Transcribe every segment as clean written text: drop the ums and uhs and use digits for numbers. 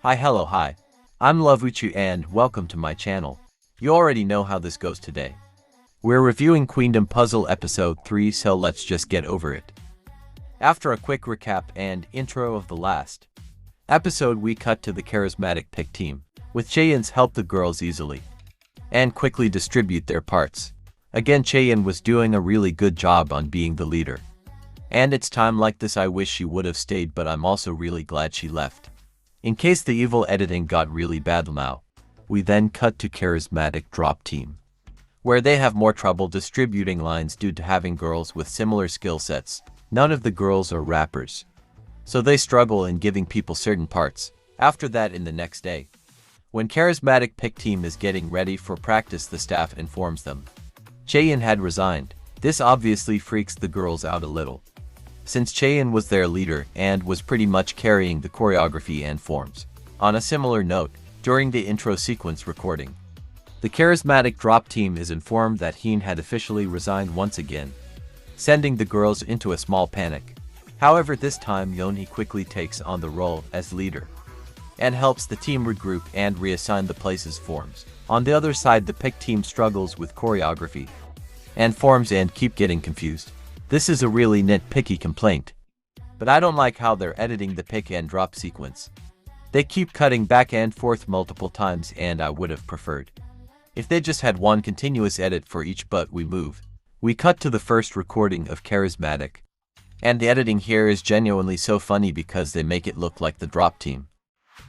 Hi. I'm Loveuchu and welcome to my channel. You already know how this goes today. We're reviewing Queendom Puzzle Episode 3, so let's just get over it. After a quick recap and intro of the last episode, we cut to the charismatic pick team, with Chaeyeon's help the girls easily and quickly distribute their parts. Again, Chaeyeon was doing a really good job on being the leader. And it's time like this I wish she would have stayed, but I'm also really glad she left. In case the evil editing got really bad now. We then cut to charismatic drop team, where they have more trouble distributing lines due to having girls with similar skill sets. None of the girls are rappers, so they struggle in giving people certain parts. After that, in the next day, when charismatic pick team is getting ready for practice, the staff informs them Chaeyeon had resigned. This obviously freaks the girls out a little, since Chaeyeon was their leader and was pretty much carrying the choreography and forms. On a similar note, during the intro sequence recording, the charismatic drop team is informed that Heen had officially resigned once again, sending the girls into a small panic. However, this time Yeonhee quickly takes on the role as leader and helps the team regroup and reassign the places forms. On the other side, the pick team struggles with choreography and forms and keep getting confused. This is a really nitpicky complaint, but I don't like how they're editing the pick and drop sequence. They keep cutting back and forth multiple times, and I would have preferred if they just had one continuous edit for each, but we move. We cut to the first recording of Charismatic, and the editing here is genuinely so funny because they make it look like the drop team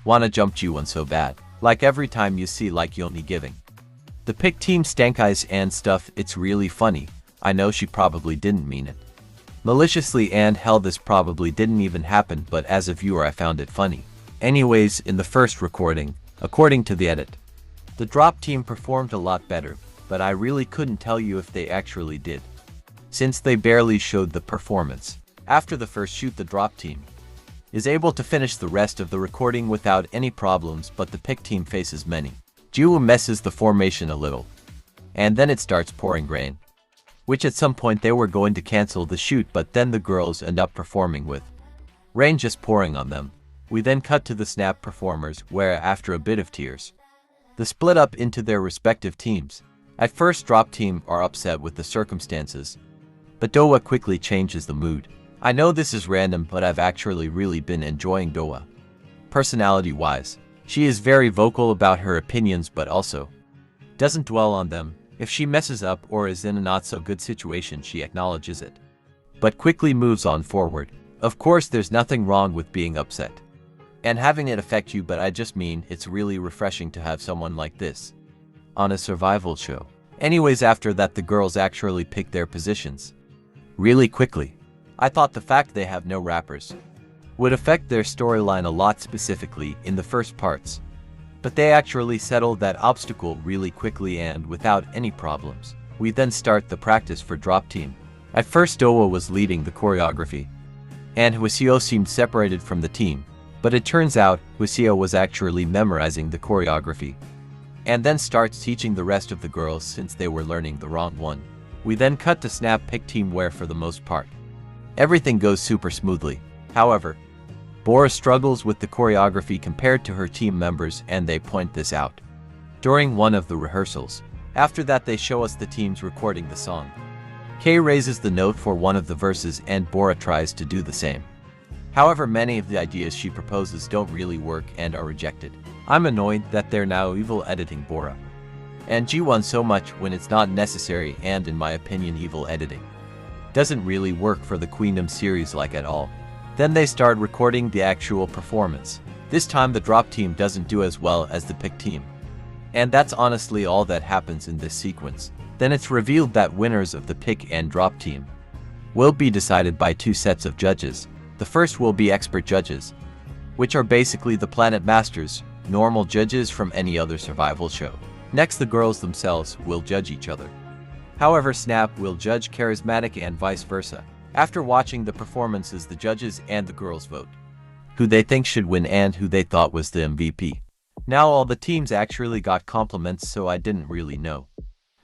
wanna jump Jiwon so bad, like every time you see like Yeonhee giving the pick team stank eyes and stuff. It's really funny. I know she probably didn't mean it maliciously, and hell, this probably didn't even happen, but as a viewer I found it funny. Anyways, in the first recording, according to the edit, the drop team performed a lot better, but I really couldn't tell you if they actually did, since they barely showed the performance. After the first shoot, the drop team is able to finish the rest of the recording without any problems, but the pick team faces many. Jiwoo messes the formation a little, and then it starts pouring rain, which at some point they were going to cancel the shoot, but then the girls end up performing with rain just pouring on them. We then cut to the snap performers, where after a bit of tears, they split up into their respective teams. At first, drop team are upset with the circumstances, but Doa quickly changes the mood. I know this is random, but I've actually really been enjoying Doa. Personality-wise, she is very vocal about her opinions, but also doesn't dwell on them. If she messes up or is in a not-so-good situation, she acknowledges it, but quickly moves on forward. Of course, there's nothing wrong with being upset and having it affect you, but I just mean it's really refreshing to have someone like this on a survival show. Anyways, after that, the girls actually pick their positions really quickly. I thought the fact they have no rappers would affect their storyline a lot, specifically in the first parts, but they actually settled that obstacle really quickly and without any problems. We then start the practice for drop team. At first, Doa was leading the choreography, and Hwaseo seemed separated from the team, but it turns out Hwaseo was actually memorizing the choreography and then starts teaching the rest of the girls since they were learning the wrong one. We then cut to snap pick team, where for the most part everything goes super smoothly. However, Bora struggles with the choreography compared to her team members, and they point this out during one of the rehearsals. After that, they show us the teams recording the song. Kei raises the note for one of the verses and Bora tries to do the same. However, many of the ideas she proposes don't really work and are rejected. I'm annoyed that they're now evil editing Bora and Jiwon so much when it's not necessary, and in my opinion, evil editing doesn't really work for the Queendom series like at all. Then they start recording the actual performance. This time the drop team doesn't do as well as the pick team, and that's honestly all that happens in this sequence. Then it's revealed that winners of the pick and drop team will be decided by two sets of judges. The first will be expert judges, which are basically the Planet Masters, normal judges from any other survival show. Next, the girls themselves will judge each other. However, Snap will judge Charismatic and vice versa. After watching the performances, the judges and the girls vote who they think should win and who they thought was the MVP. Now all the teams actually got compliments, so I didn't really know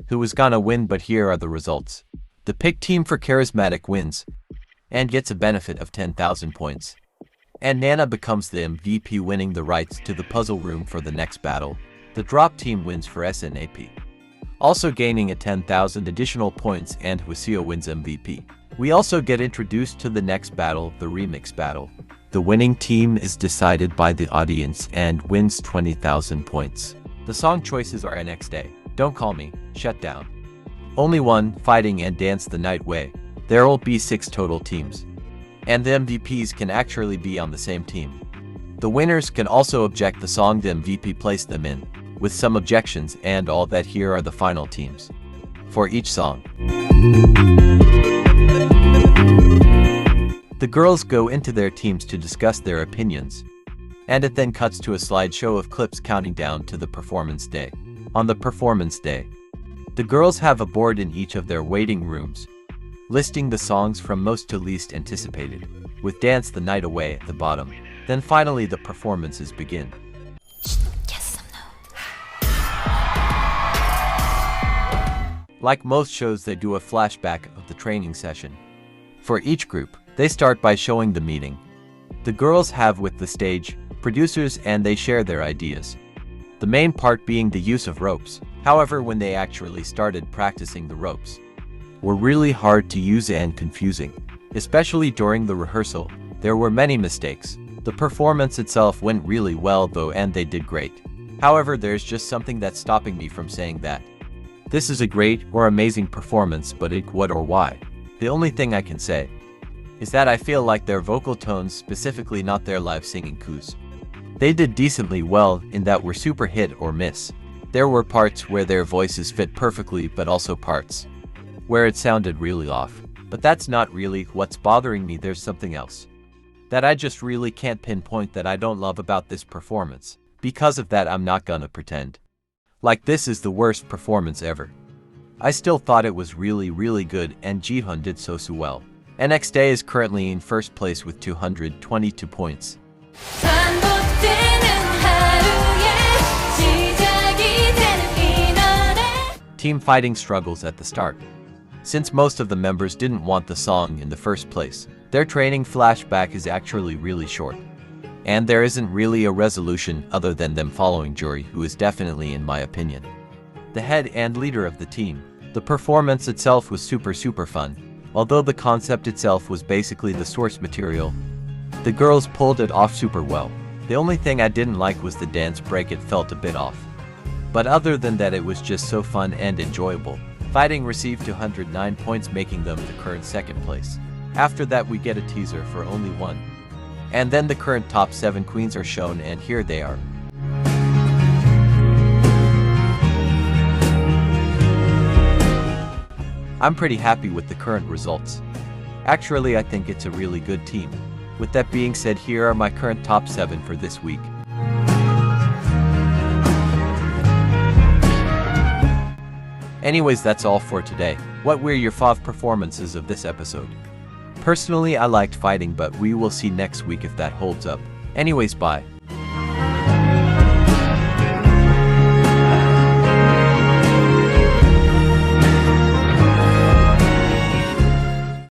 who was gonna win, but here are the results. The pick team for Charismatic wins and gets a benefit of 10,000 points. and Nana becomes the MVP, winning the rights to the puzzle room for the next battle. The drop team wins for SNAP, also gaining a 10,000 additional points, and Hwaseo wins MVP. We also get introduced to the next battle, the remix battle. The winning team is decided by the audience and wins 20,000 points. The song choices are NXT, Don't Call Me, Shut Down, Only One, Fighting, and Dance the Night Way. There will be 6 total teams, and the MVPs can actually be on the same team. The winners can also object the song the MVP placed them in, with some objections, and all that. Here are the final teams for each song. The girls go into their teams to discuss their opinions, and it then cuts to a slideshow of clips counting down to the performance day. On the performance day, the girls have a board in each of their waiting rooms, listing the songs from most to least anticipated, with Dance the Night Away at the bottom. Then finally the performances begin. Like most shows, they do a flashback of the training session. For each group, they start by showing the meeting the girls have with the stage producers, and they share their ideas. The main part being the use of ropes. However, when they actually started practicing, the ropes were really hard to use and confusing. Especially during the rehearsal, there were many mistakes. The performance itself went really well though, and they did great. However, there's just something that's stopping me from saying that this is a great or amazing performance, but what or why? The only thing I can say is that I feel like their vocal tones, specifically not their live singing cues, they did decently well in that were super hit or miss. There were parts where their voices fit perfectly, but also parts where it sounded really off. But that's not really what's bothering me. There's something else that I just really can't pinpoint that I don't love about this performance. Because of that, I'm not gonna pretend like this is the worst performance ever. I still thought it was really good, and Jihoon did so well. NXT is currently in first place with 222 points. Team Fighting struggles at the start, since most of the members didn't want the song in the first place. Their training flashback is actually really short, and there isn't really a resolution other than them following Joo E, who is definitely, in my opinion, the head and leader of the team. The performance itself was super fun. Although the concept itself was basically the source material, the girls pulled it off super well. The only thing I didn't like was the dance break. It felt a bit off. But other than that, it was just so fun and enjoyable. Fighting received 209 points, making them the current second place. After that, we get a teaser for Only One, and then the current top 7 queens are shown, and here they are. I'm pretty happy with the current results. Actually, I think it's a really good team. With that being said, here are my current top 7 for this week. Anyways, that's all for today. What were your fav performances of this episode? Personally, I liked Fighting, but we will see next week if that holds up. Anyways, bye.